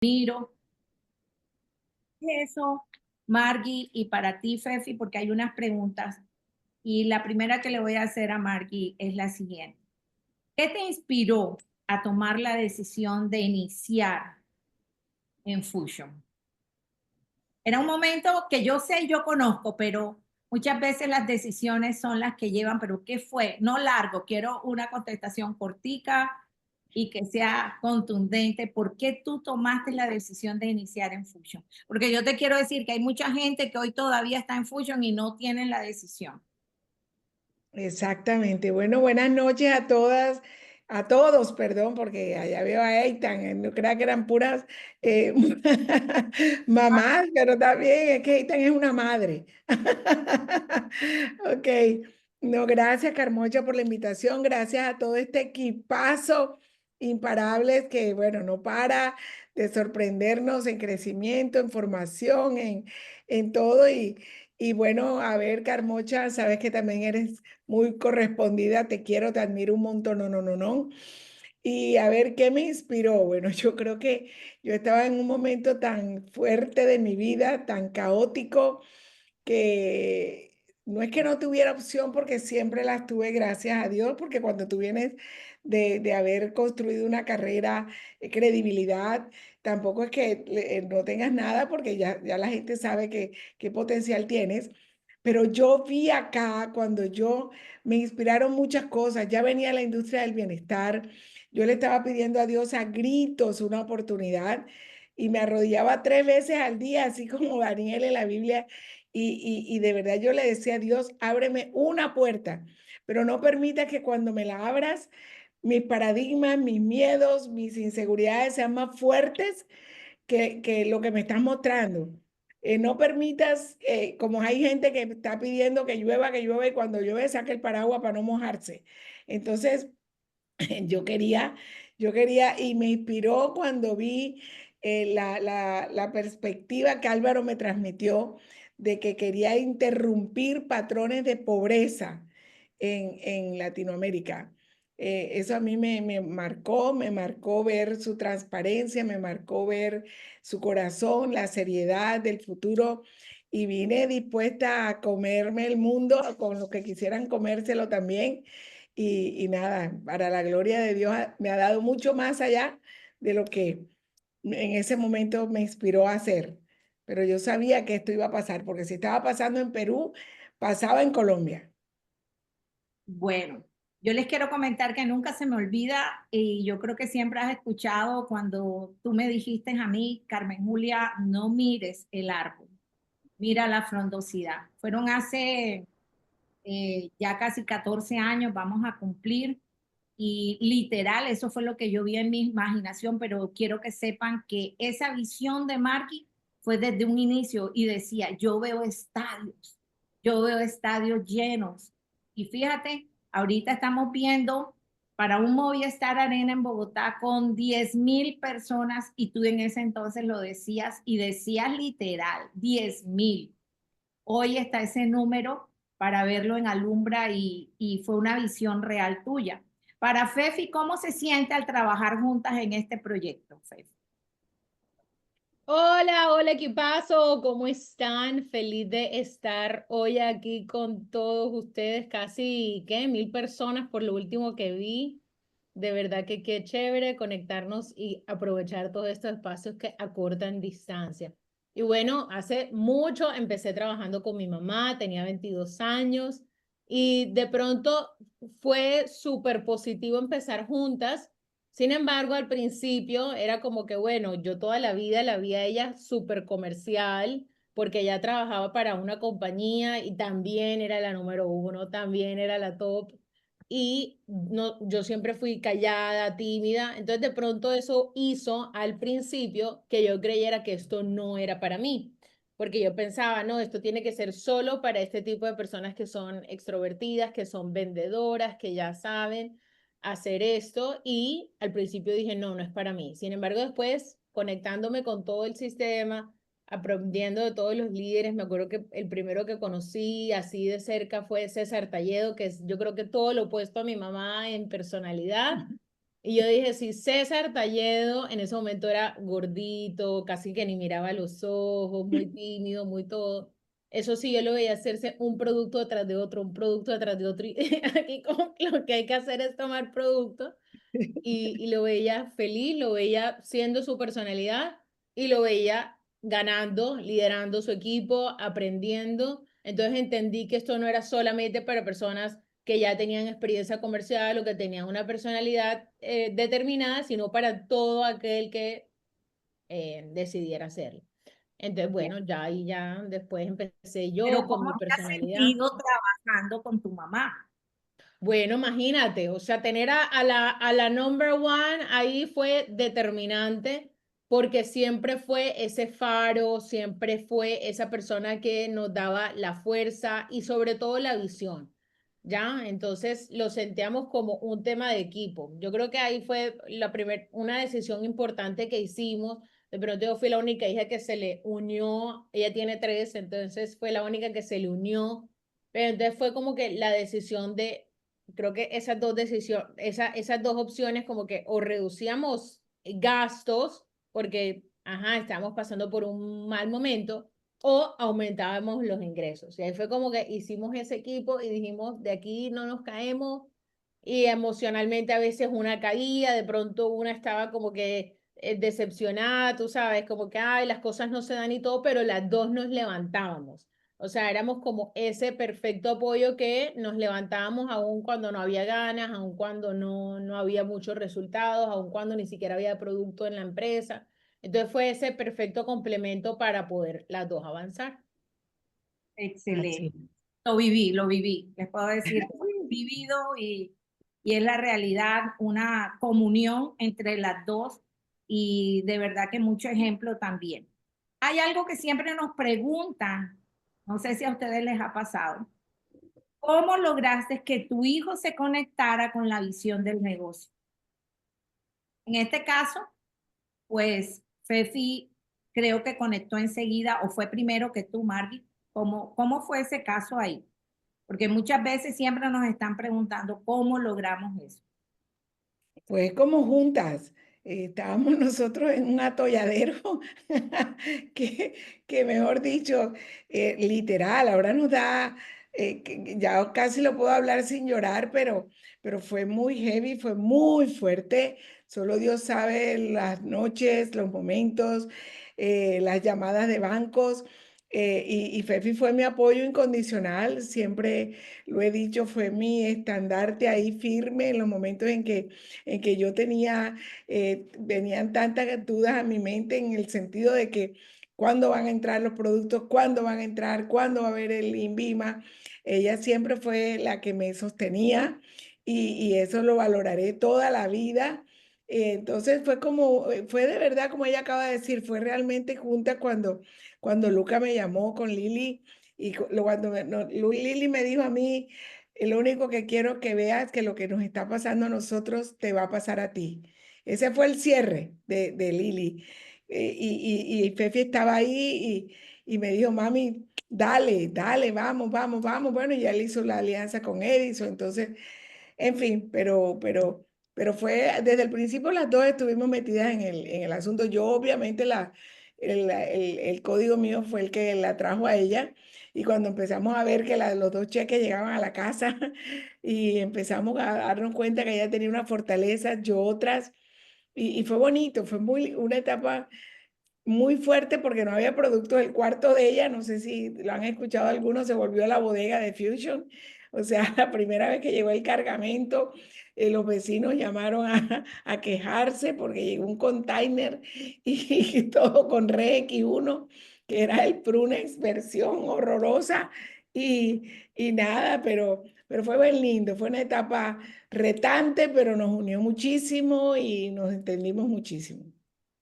Miro eso, Margie, y para ti, Fefi, porque hay unas preguntas. Y la primera que le voy a hacer a Margie es la siguiente. ¿Qué te inspiró a tomar la decisión de iniciar en Fusion? Era un momento que yo sé y yo conozco, pero muchas veces las decisiones son las que llevan, pero ¿qué fue? No largo, quiero una contestación cortica y que sea contundente. ¿Por qué tú tomaste la decisión de iniciar en Fusion? Porque yo te quiero decir que hay mucha gente que hoy todavía está en Fusion y no tienen la decisión. Exactamente. Bueno, buenas noches a todas, a todos, perdón, porque allá veo a Eitan, no creía que eran puras eh, mamás, pero también es que Eitan es una madre. Ok, no, gracias Carmocha por la invitación, gracias a todo este equipazo imparables que, bueno, no para de sorprendernos en crecimiento, en formación, en todo. Y bueno, a ver, Carmocha, sabes que también eres muy correspondida, te quiero, te admiro un montón, no, no, no, no. Y a ver, ¿qué me inspiró? Bueno, yo creo que yo estaba en un momento tan fuerte de mi vida, tan caótico, que no es que no tuviera opción, porque siempre las tuve, gracias a Dios, porque cuando tú vienes de haber construido una carrera, credibilidad, tampoco es que no tengas nada, porque ya la gente sabe qué potencial tienes. Pero yo vi acá, cuando yo me inspiraron muchas cosas, ya venía la industria del bienestar, yo le estaba pidiendo a Dios a gritos una oportunidad y me arrodillaba 3 veces al día, así como Daniel en la Biblia, y de verdad yo le decía a Dios, ábreme una puerta, pero no permita que cuando me la abras, mis paradigmas, mis miedos, mis inseguridades sean más fuertes que lo que me estás mostrando. No permitas, como hay gente que está pidiendo que llueva y cuando llueve saque el paraguas para no mojarse. Entonces, yo quería, yo quería, y me inspiró cuando vi la perspectiva que Álvaro me transmitió de que quería interrumpir patrones de pobreza en Latinoamérica. Eso a mí me marcó ver su transparencia, me marcó ver su corazón, la seriedad del futuro, y vine dispuesta a comerme el mundo con los que quisieran comérselo también. Y nada, para la gloria de Dios me ha dado mucho más allá de lo que en ese momento me inspiró a hacer. Pero yo sabía que esto iba a pasar, porque si estaba pasando en Perú, pasaba en Colombia. Bueno, yo les quiero comentar que nunca se me olvida y yo creo que siempre has escuchado cuando tú me dijiste a mí, Carmen Julia, no mires el árbol, mira la frondosidad. Fueron hace ya casi 14 años, vamos a cumplir y literal, eso fue lo que yo vi en mi imaginación, pero quiero que sepan que esa visión de Marky fue desde un inicio y decía, yo veo estadios llenos. Y fíjate, ahorita estamos viendo para un Movistar Arena en Bogotá con 10.000 personas y tú en ese entonces lo decías y decías literal, 10.000. Hoy está ese número para verlo en Alumbra y fue una visión real tuya. Para Fefi, ¿cómo se siente al trabajar juntas en este proyecto, Fefi? Hola, hola equipazo, ¿cómo están? Feliz de estar hoy aquí con todos ustedes, casi, ¿qué? 1.000 personas por lo último que vi. De verdad que qué chévere conectarnos y aprovechar todos estos espacios que acortan distancia. Y bueno, hace mucho empecé trabajando con mi mamá, tenía 22 años y de pronto fue súper positivo empezar juntas. Sin embargo, al principio era como que, bueno, yo toda la vida la vi a ella súper comercial, porque ella trabajaba para una compañía y también era la número uno, también era la top. Y no, yo siempre fui callada, tímida. Entonces, de pronto eso hizo al principio que yo creyera que esto no era para mí, porque yo pensaba, no, esto tiene que ser solo para este tipo de personas que son extrovertidas, que son vendedoras, que ya saben hacer esto y al principio dije, no, no es para mí. Sin embargo, después, conectándome con todo el sistema, aprendiendo de todos los líderes, me acuerdo que el primero que conocí así de cerca fue César Talledo, que es yo creo que todo lo opuesto a mi mamá en personalidad. Y yo dije, si César Talledo en ese momento era gordito, casi que ni miraba los ojos, muy tímido, muy todo. Eso sí, yo lo veía hacerse un producto detrás de otro, un producto detrás de otro. Y aquí como lo que hay que hacer es tomar producto. Y lo veía feliz, lo veía siendo su personalidad y lo veía ganando, liderando su equipo, aprendiendo. Entonces entendí que esto no era solamente para personas que ya tenían experiencia comercial o que tenían una personalidad determinada, sino para todo aquel que decidiera hacerlo. Entonces, bueno, ya ahí ya después empecé Pero yo con ¿cómo mi te has personalidad. sentido trabajando con tu mamá? Bueno, imagínate, o sea, tener a la number one ahí fue determinante porque siempre fue ese faro, siempre fue esa persona que nos daba la fuerza y sobre todo la visión, ¿ya? Entonces lo sentíamos como un tema de equipo. Yo creo que ahí fue una decisión importante que hicimos. De pronto yo fui la única hija que se le unió, ella tiene 3, entonces fue la única que se le unió, pero entonces fue como que la decisión de creo que esas dos decisiones, esas dos opciones como que o reducíamos gastos porque, ajá, estábamos pasando por un mal momento o aumentábamos los ingresos. Y ahí fue como que hicimos ese equipo y dijimos, de aquí no nos caemos y emocionalmente a veces una caía, de pronto una estaba como que decepcionada, tú sabes, como que, ay, las cosas no se dan y todo, pero las dos nos levantábamos. O sea, éramos como ese perfecto apoyo que nos levantábamos aún cuando no había ganas, aún cuando no había muchos resultados, aún cuando ni siquiera había producto en la empresa. Entonces fue ese perfecto complemento para poder las dos avanzar. Así. Excelente. Lo viví. Les puedo decir que lo he vivido y es la realidad, una comunión entre las dos y de verdad que mucho ejemplo también. Hay algo que siempre nos preguntan, no sé si a ustedes les ha pasado, ¿cómo lograste que tu hijo se conectara con la visión del negocio? En este caso, pues Fefi creo que conectó enseguida o fue primero que tú, Margit. ¿Cómo fue ese caso ahí? Porque muchas veces siempre nos están preguntando cómo logramos eso. Pues como juntas, estábamos nosotros en un atolladero que, que mejor dicho, literal, ahora nos da, ya casi lo puedo hablar sin llorar, pero fue muy heavy, fue muy fuerte. Solo Dios sabe las noches, los momentos, las llamadas de bancos. Y Fefi fue mi apoyo incondicional, siempre lo he dicho, fue mi estandarte ahí firme en los momentos en que yo tenía, venían tantas dudas a mi mente en el sentido de que cuándo van a entrar los productos, cuándo van a entrar, cuándo va a haber el INVIMA. Ella siempre fue la que me sostenía y eso lo valoraré toda la vida. Entonces fue como, fue de verdad, como ella acaba de decir, fue realmente junta cuando Luca me llamó con Lili y cuando Lili me dijo a mí, lo único que quiero que veas que lo que nos está pasando a nosotros te va a pasar a ti. Ese fue el cierre de Lili. Y Fefi estaba ahí y me dijo, mami, dale, dale, vamos, vamos, vamos. Bueno, y ya él hizo la alianza con Edison, entonces, en fin, pero fue desde el principio las dos estuvimos metidas en el asunto. Yo obviamente el código mío fue el que la trajo a ella. Y cuando empezamos a ver que los dos cheques llegaban a la casa y empezamos a darnos cuenta que ella tenía una fortaleza, yo otras, y fue bonito, fue una etapa muy fuerte porque no había productos. El cuarto de ella, no sé si lo han escuchado algunos, se volvió la bodega de Fusion. O sea, la primera vez que llegó el cargamento, los vecinos llamaron a quejarse porque llegó un container y todo con RX1, que era el Prunex versión horrorosa. Y nada, pero fue bien lindo, fue una etapa retante, pero nos unió muchísimo y nos entendimos muchísimo.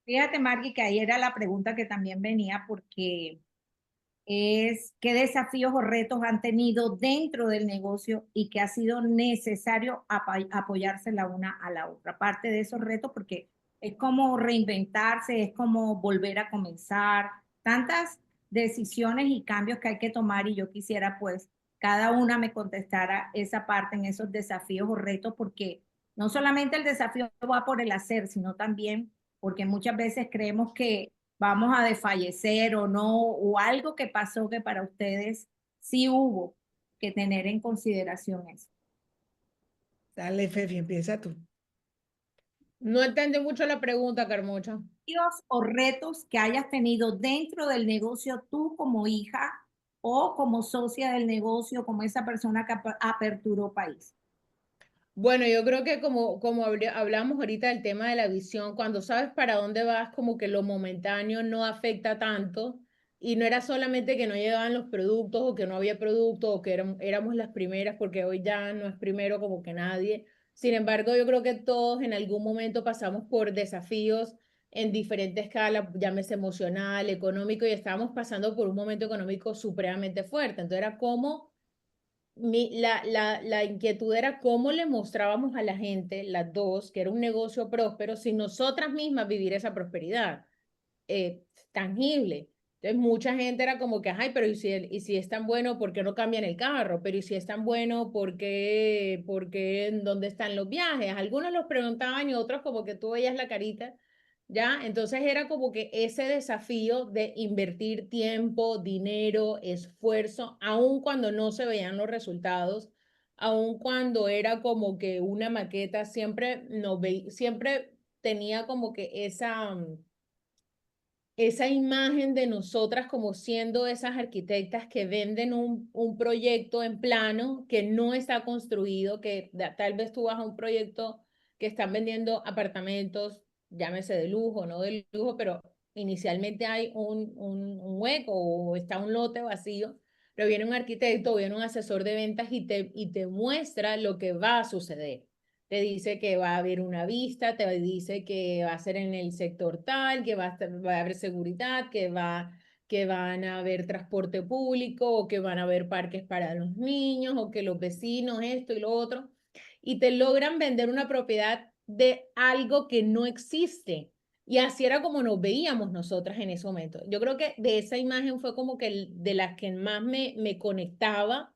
Fíjate, Margui, que ahí era la pregunta que también venía porque es qué desafíos o retos han tenido dentro del negocio y que ha sido necesario apoyarse la una a la otra. Aparte de esos retos, porque es como reinventarse, es como volver a comenzar, tantas decisiones y cambios que hay que tomar y yo quisiera pues cada una me contestara esa parte en esos desafíos o retos porque No solamente el desafío va por el hacer, sino también porque muchas veces creemos que vamos a desfallecer o no, o algo que pasó que para ustedes sí hubo que tener en consideración eso. Dale, Fefi, empieza tú. No entendí mucho la pregunta, Carmocha. ¿Desafíos o retos que hayas tenido dentro del negocio tú como hija o como socia del negocio, como esa persona que aperturó país? Bueno, yo creo que como hablamos ahorita del tema de la visión, cuando sabes para dónde vas, como que lo momentáneo no afecta tanto y no era solamente que no llegaban los productos o que no había productos o que éramos las primeras, porque hoy ya no es primero como que nadie. Sin embargo, yo creo que todos en algún momento pasamos por desafíos en diferentes escalas, llámese emocional, económico, y estábamos pasando por un momento económico supremamente fuerte. Entonces era como la inquietud era cómo le mostrábamos a la gente, las dos, que era un negocio próspero, sin nosotras mismas vivir esa prosperidad tangible. Entonces, mucha gente era como que, ay, pero y si es tan bueno, ¿por qué no cambian el carro? Pero ¿y si es tan bueno, por qué, dónde están los viajes? Algunos los preguntaban y otros como que tú veías la carita. ¿Ya? Entonces era como que ese desafío de invertir tiempo, dinero, esfuerzo, aun cuando no se veían los resultados, aun cuando era como que una maqueta, siempre tenía como que esa imagen de nosotras como siendo esas arquitectas que venden un proyecto en plano que no está construido, que tal vez tú vas a un proyecto que están vendiendo apartamentos, llámese de lujo, no de lujo, pero inicialmente hay un hueco o está un lote vacío, pero viene un arquitecto, viene un asesor de ventas y te muestra lo que va a suceder. Te dice que va a haber una vista, te dice que va a ser en el sector tal, que va a haber seguridad, que van a haber transporte público, o que van a haber parques para los niños, o que los vecinos, esto y lo otro, y te logran vender una propiedad de algo que no existe. Y así era como nos veíamos nosotras en ese momento. Yo creo que de esa imagen fue como que de las que más me conectaba,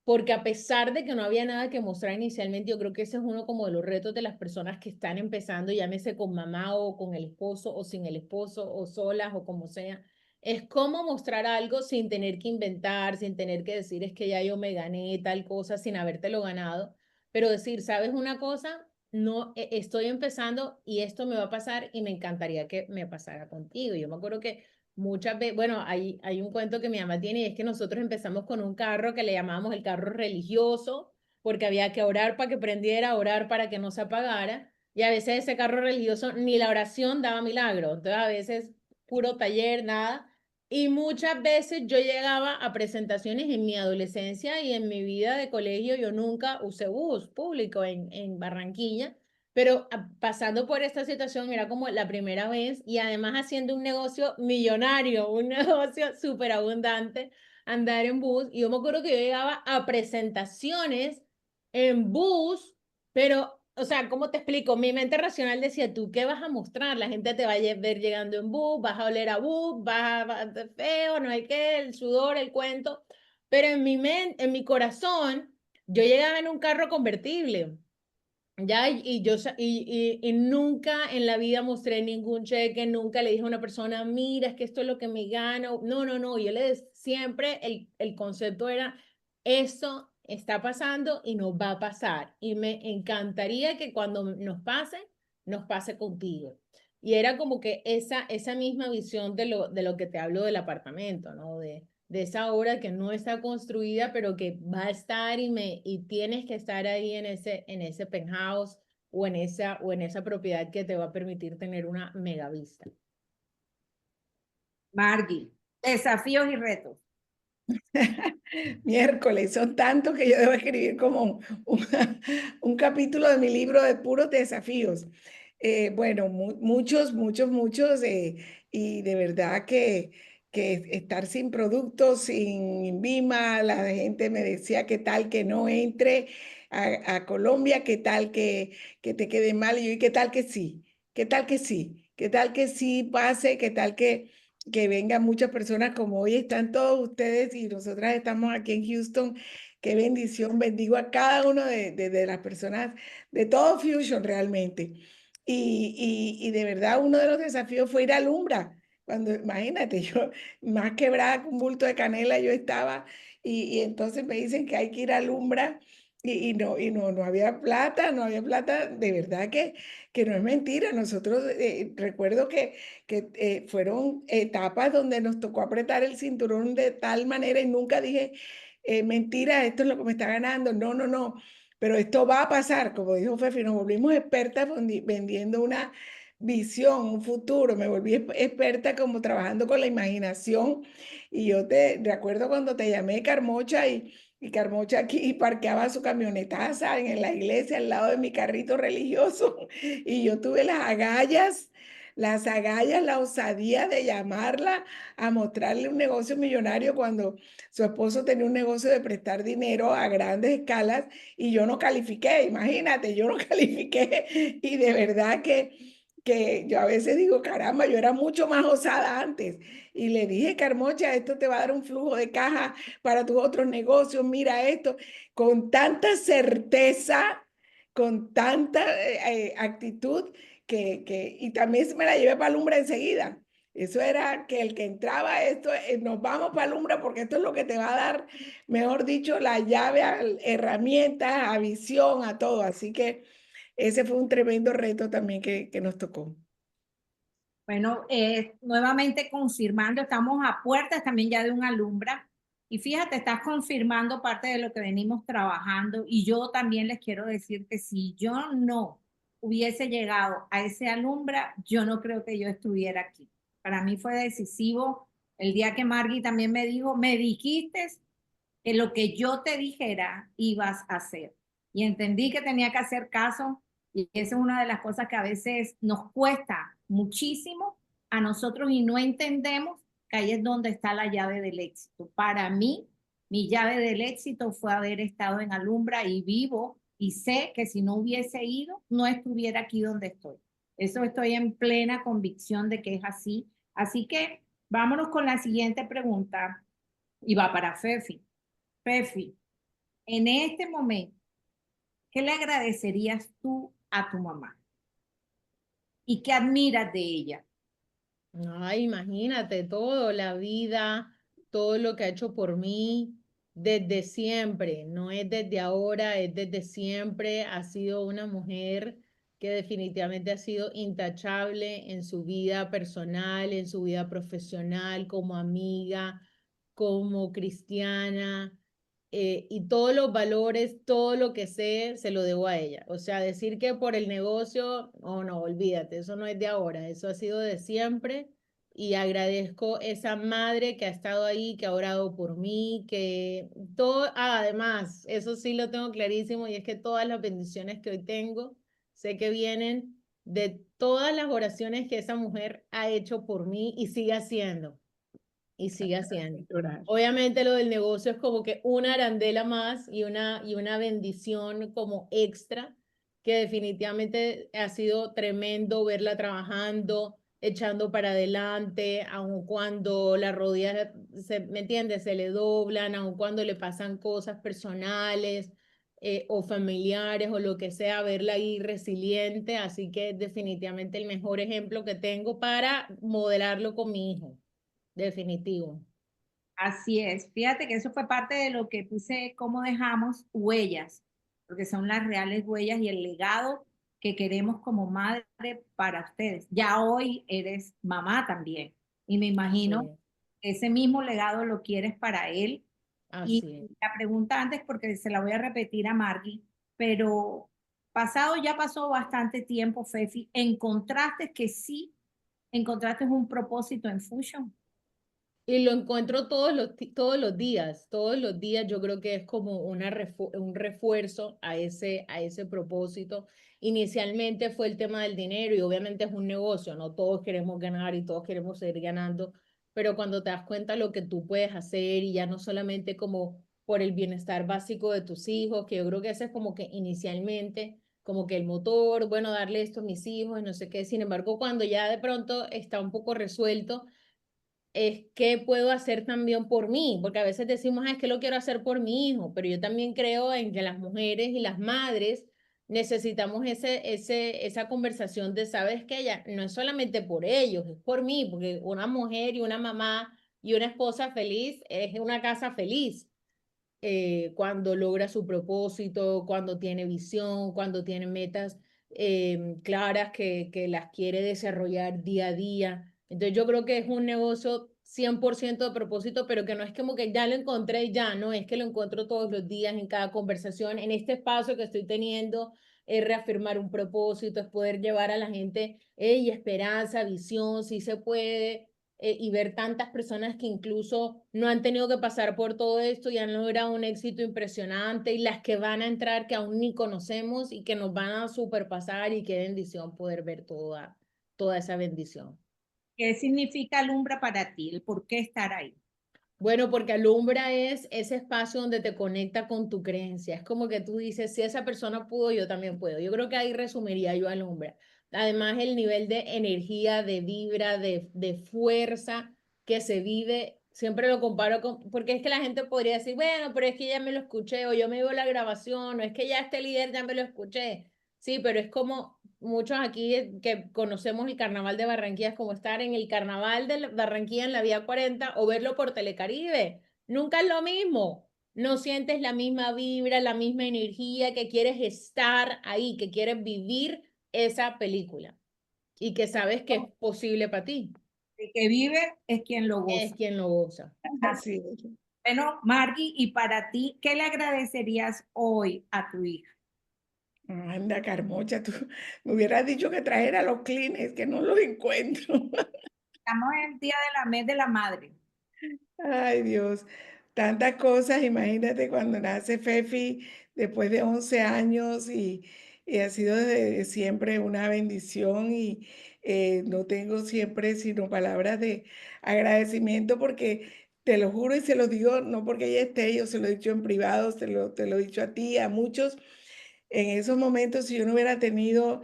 porque a pesar de que no había nada que mostrar inicialmente, yo creo que ese es uno como de los retos de las personas que están empezando, llámese con mamá o con el esposo o sin el esposo o solas o como sea, es cómo mostrar algo sin tener que inventar, sin tener que decir es que ya yo me gané tal cosa sin habértelo ganado, pero decir, ¿sabes una cosa? No, estoy empezando y esto me va a pasar y me encantaría que me pasara contigo. Yo me acuerdo que muchas veces, bueno, hay un cuento que mi mamá tiene y es que nosotros empezamos con un carro que le llamábamos el carro religioso, porque había que orar para que prendiera, orar para que no se apagara, y a veces ese carro religioso ni la oración daba milagro, entonces a veces puro taller, nada, y muchas veces yo llegaba a presentaciones en mi adolescencia y en mi vida de colegio, yo nunca usé bus público en Barranquilla, pero pasando por esta situación era como la primera vez y además haciendo un negocio millonario, un negocio súper abundante, andar en bus. Y yo me acuerdo que yo llegaba a presentaciones en bus, pero, o sea, ¿cómo te explico? Mi mente racional decía, ¿tú qué vas a mostrar? La gente te va a ver llegando en bus, vas a oler a bus, vas a feo, no hay que, el sudor, el cuento. Pero en mi mente, en mi corazón, yo llegaba en un carro convertible. Ya, y nunca en la vida mostré ningún cheque, nunca le dije a una persona, mira, es que esto es lo que me gano. No, no, no, siempre el concepto era, esto está pasando y nos va a pasar. Y me encantaría que cuando nos pase contigo. Y era como que esa misma visión de lo que te hablo del apartamento, ¿no? De esa obra que no está construida, pero que va a estar y tienes que estar ahí en ese penthouse o en esa propiedad que te va a permitir tener una mega vista. Margie, desafíos y retos. Miércoles, son tantos que yo debo escribir como un capítulo de mi libro de puros desafíos. Bueno, muchos, muchos, muchos, y de verdad que estar sin productos, sin INVIMA, la gente me decía que tal que no entre a Colombia, que tal que te quede mal, y yo, y qué tal que sí, qué tal que sí, qué tal que sí pase, qué tal que vengan muchas personas como hoy están todos ustedes y nosotras estamos aquí en Houston qué bendición. Bendigo a cada uno de las personas de todo Fusion realmente. Y de verdad uno de los desafíos fue ir a Lumbra. Cuando, imagínate, yo más quebrada que un bulto de canela yo estaba y entonces me dicen que hay que ir a Lumbra no había plata, no había plata, de verdad que no es mentira. Nosotros recuerdo que fueron etapas donde nos tocó apretar el cinturón de tal manera y nunca dije, mentira, esto es lo que me está ganando. No, no, no. Pero esto va a pasar, como dijo Fefi, nos volvimos expertas vendiendo una visión, un futuro. Me volví experta como trabajando con la imaginación. Y yo te recuerdo cuando te llamé Carmocha y Carmocha aquí parqueaba su camionetaza en la iglesia al lado de mi carrito religioso. Y yo tuve las agallas, la osadía de llamarla a mostrarle un negocio millonario cuando su esposo tenía un negocio de prestar dinero a grandes escalas y yo no califiqué, imagínate, yo no califiqué y de verdad que yo a veces digo, caramba, yo era mucho más osada antes y le dije, Carmocha, esto te va a dar un flujo de caja para tus otros negocios, mira esto, con tanta certeza, con tanta actitud y también me la llevé para Lumbra enseguida. Eso era que el que entraba a esto, nos vamos para Lumbra porque esto es lo que te va a dar, mejor dicho, la llave a herramientas, a visión, a todo. Así que ese fue un tremendo reto también que nos tocó. Bueno, nuevamente confirmando, estamos a puertas también ya de un Alumbra. Y fíjate, estás confirmando parte de lo que venimos trabajando. Y yo también les quiero decir que si yo no hubiese llegado a ese Alumbra, yo no creo que yo estuviera aquí. Para mí fue decisivo el día que Margui también me dijo, me dijiste que lo que yo te dijera ibas a hacer. Y entendí que tenía que hacer caso y esa es una de las cosas que a veces nos cuesta muchísimo a nosotros y no entendemos que ahí es donde está la llave del éxito. Para mí, mi llave del éxito fue haber estado en Alumbra y vivo y sé que si no hubiese ido, no estuviera aquí donde estoy. Eso estoy en plena convicción de que es así. Así que vámonos con la siguiente pregunta y va para Fefi. Fefi, en este momento, ¿qué le agradecerías tú a tu mamá? ¿Y qué admiras de ella? Ay, imagínate todo, la vida, todo lo que ha hecho por mí desde siempre, no es desde ahora, es desde siempre. Ha sido una mujer que definitivamente ha sido intachable en su vida personal, en su vida profesional, como amiga, como cristiana, y todos los valores, todo lo que sé, se lo debo a ella. O sea, decir que por el negocio, oh no, olvídate, eso no es de ahora, eso ha sido de siempre. Y agradezco esa madre que ha estado ahí, que ha orado por mí, que todo, además, eso sí lo tengo clarísimo, y es que todas las bendiciones que hoy tengo, sé que vienen de todas las oraciones que esa mujer ha hecho por mí y sigue haciendo y sigue haciendo. Obviamente lo del negocio es como que una arandela más y una bendición como extra, que definitivamente ha sido tremendo verla trabajando, echando para adelante, aun cuando las rodillas, ¿me entiendes? Se le doblan, aun cuando le pasan cosas personales o familiares o lo que sea, verla ahí resiliente. Así que definitivamente el mejor ejemplo que tengo para modelarlo con mi hijo. Definitivo. Así es. Fíjate que eso fue parte de lo que puse, cómo dejamos huellas, porque son las reales huellas y el legado que queremos como madre para ustedes. Ya hoy eres mamá también y me Así imagino es. que ese mismo legado lo quieres para él. Y Así es. la pregunta antes, porque se la voy a repetir a Margie, pero pasado ya pasó bastante tiempo, Fefi, ¿encontraste que sí, encontraste un propósito en Fusion? Y lo encuentro todos los días yo creo que es como un refuerzo a ese propósito. Inicialmente fue el tema del dinero y obviamente es un negocio, no todos queremos ganar y todos queremos seguir ganando, pero cuando te das cuenta lo que tú puedes hacer y ya no solamente como por el bienestar básico de tus hijos, que yo creo que ese es como que inicialmente, como que el motor, bueno, darle esto a mis hijos, no sé qué, sin embargo, cuando ya de pronto está un poco resuelto, es qué puedo hacer también por mí, porque a veces decimos, es que lo quiero hacer por mi hijo, pero yo también creo en que las mujeres y las madres necesitamos esa conversación de, sabes que ella no es solamente por ellos, es por mí, porque una mujer y una mamá y una esposa feliz es una casa feliz. Cuando logra su propósito, cuando tiene visión, cuando tiene metas claras que las quiere desarrollar día a día. Entonces yo creo que es un negocio 100% de propósito, pero que no es como que ya lo encontré y ya, no, es que lo encuentro todos los días en cada conversación, en este espacio que estoy teniendo. Es reafirmar un propósito, es poder llevar a la gente, hey, esperanza, visión, si se puede, y ver tantas personas que incluso no han tenido que pasar por todo esto y han logrado un éxito impresionante, y las que van a entrar que aún ni conocemos y que nos van a superpasar, y qué bendición poder ver toda esa bendición. ¿Qué significa Alumbra para ti? ¿El por qué estar ahí? Bueno, porque Alumbra es ese espacio donde te conecta con tu creencia. Es como que tú dices, si esa persona pudo, yo también puedo. Yo creo que ahí resumiría yo Alumbra. Además, el nivel de energía, de vibra, de fuerza que se vive, siempre lo comparo con, porque es que la gente podría decir, bueno, pero es que ya me lo escuché, o yo me veo la grabación, o es que ya este líder ya me lo escuché. Sí, pero es como muchos aquí que conocemos el Carnaval de Barranquilla, es como estar en el Carnaval de Barranquilla en la Vía 40 o verlo por Telecaribe. Nunca es lo mismo. No sientes la misma vibra, la misma energía, que quieres estar ahí, que quieres vivir esa película y que sabes que es posible para ti. El que vive es quien lo Es goza. quien lo goza. Así es. Bueno, Margie, y para ti, ¿qué le agradecerías hoy a tu hija? Anda, Carmocha, tú me hubieras dicho que trajera los clines, que no los encuentro. Estamos en el día de la mes de la madre. Ay, Dios, tantas cosas. Imagínate cuando nace Fefi después de 11 años y ha sido desde siempre una bendición y no tengo siempre sino palabras de agradecimiento porque te lo juro y se lo digo, no porque ella esté, yo se lo he dicho en privado, te lo he dicho a ti, a muchos. En esos momentos, si yo no hubiera tenido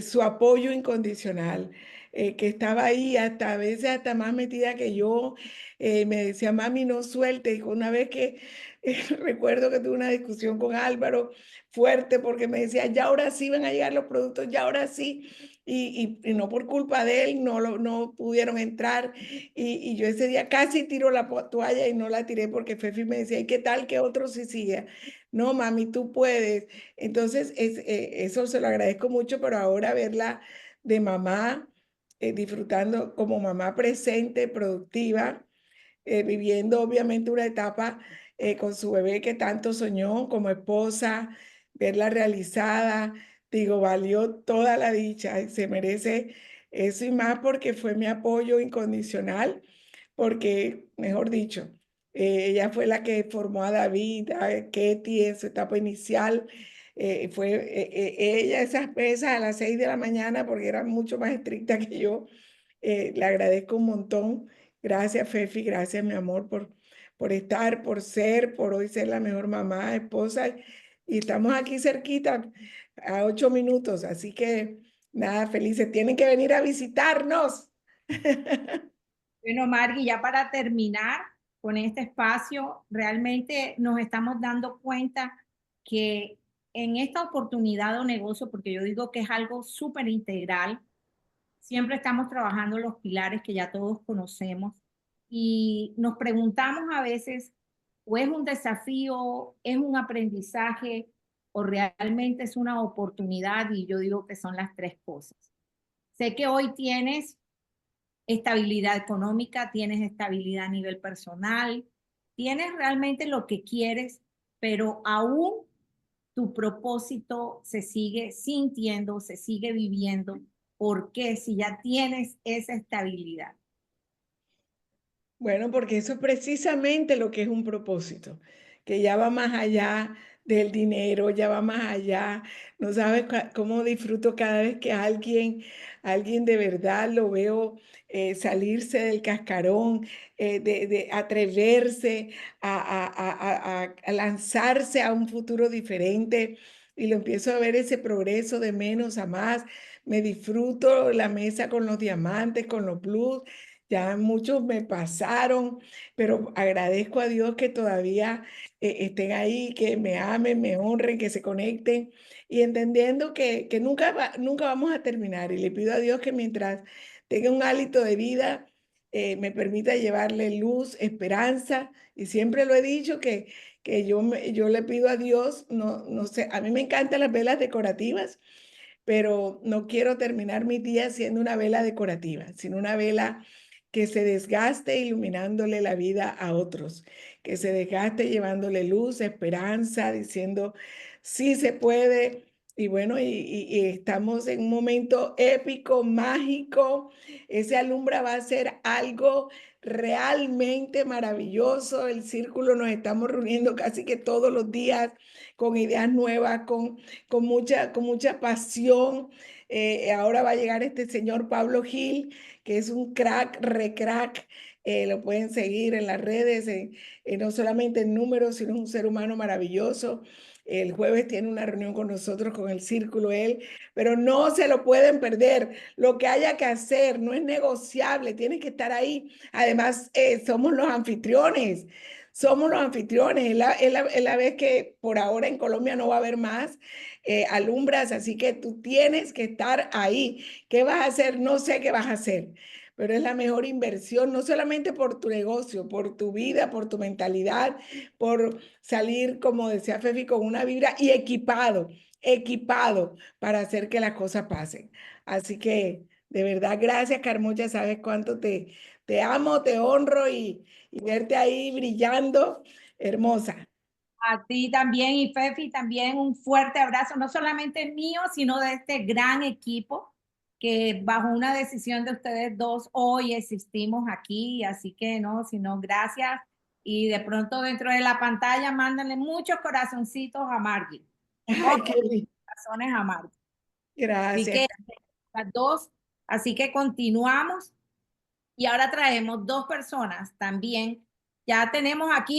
su apoyo incondicional, que estaba ahí hasta a veces hasta más metida que yo, me decía, mami, no suelte. Y una vez que recuerdo que tuve una discusión con Álvaro fuerte porque me decía, ya ahora sí van a llegar los productos, ya ahora sí. Y no por culpa de él, no pudieron entrar. Y yo ese día casi tiro la toalla y no la tiré porque Fefi me decía, ¿y qué tal que otro sí siga? No, mami, tú puedes. Entonces, eso se lo agradezco mucho, pero ahora verla de mamá, disfrutando como mamá presente, productiva, viviendo obviamente una etapa con su bebé que tanto soñó como esposa, verla realizada, digo, valió toda la dicha y se merece eso y más porque fue mi apoyo incondicional, porque, mejor dicho, ella fue la que formó a David, a Ketty en su etapa inicial. Fue ella esas a las 6 de la mañana porque era mucho más estricta que yo. Le agradezco un montón. Gracias, Fefi, gracias, mi amor, por estar, por ser, por hoy ser la mejor mamá, esposa. Y estamos aquí cerquita, a 8 minutos. Así que nada, felices. Tienen que venir a visitarnos. Bueno, Margie, ya para terminar con este espacio, realmente nos estamos dando cuenta que en esta oportunidad o negocio, porque yo digo que es algo súper integral, siempre estamos trabajando los pilares que ya todos conocemos y nos preguntamos a veces, o es un desafío, es un aprendizaje, o realmente es una oportunidad, y yo digo que son las tres cosas. Sé que hoy tienes estabilidad económica, tienes estabilidad a nivel personal, tienes realmente lo que quieres, pero aún tu propósito se sigue sintiendo, se sigue viviendo. ¿Por qué? Si ya tienes esa estabilidad. Bueno, porque eso es precisamente lo que es un propósito, que ya va más allá del dinero, ya va más allá. No sabes cómo disfruto cada vez que alguien de verdad lo veo salirse del cascarón, de atreverse a lanzarse a un futuro diferente. Y lo empiezo a ver ese progreso de menos a más. Me disfruto la mesa con los diamantes, con los blues ya muchos me pasaron, pero agradezco a Dios que todavía estén ahí, que me amen, me honren, que se conecten y entendiendo que nunca vamos a terminar. Y le pido a Dios que mientras tenga un hálito de vida, me permita llevarle luz, esperanza. Y siempre lo he dicho que yo le pido a Dios, no sé, a mí me encantan las velas decorativas, pero no quiero terminar mi día siendo una vela decorativa, sino una vela que se desgaste iluminándole la vida a otros, que se desgaste llevándole luz, esperanza, diciendo, sí se puede. Y bueno, y estamos en un momento épico, mágico. Ese alumbra va a ser algo realmente maravilloso. El círculo nos estamos reuniendo casi que todos los días con ideas nuevas, con mucha pasión. Ahora va a llegar este señor Pablo Gil, que es un crack, recrack. Lo pueden seguir en las redes, no solamente en números, sino un ser humano maravilloso. El jueves tiene una reunión con nosotros, con el círculo, él, pero no se lo pueden perder. Lo que haya que hacer no es negociable, tiene que estar ahí. Además, somos los anfitriones. Somos los anfitriones, es la vez que por ahora en Colombia no va a haber más alumbras, así que tú tienes que estar ahí. ¿Qué vas a hacer? No sé qué vas a hacer, pero es la mejor inversión, no solamente por tu negocio, por tu vida, por tu mentalidad, por salir, como decía Fefi, con una vibra y equipado para hacer que las cosas pasen. Así que, de verdad, gracias, Carmucha, sabes cuánto te amo, te honro y verte ahí brillando, hermosa. A ti también y Fefi también un fuerte abrazo, no solamente mío, sino de este gran equipo que bajo una decisión de ustedes dos hoy existimos aquí, así que no, sino gracias y de pronto dentro de la pantalla mándenle muchos corazoncitos a Margie, Ay, muchos qué lindo. corazones a Margie. Así Gracias. que las dos, así que continuamos y ahora traemos dos personas también. Ya tenemos aquí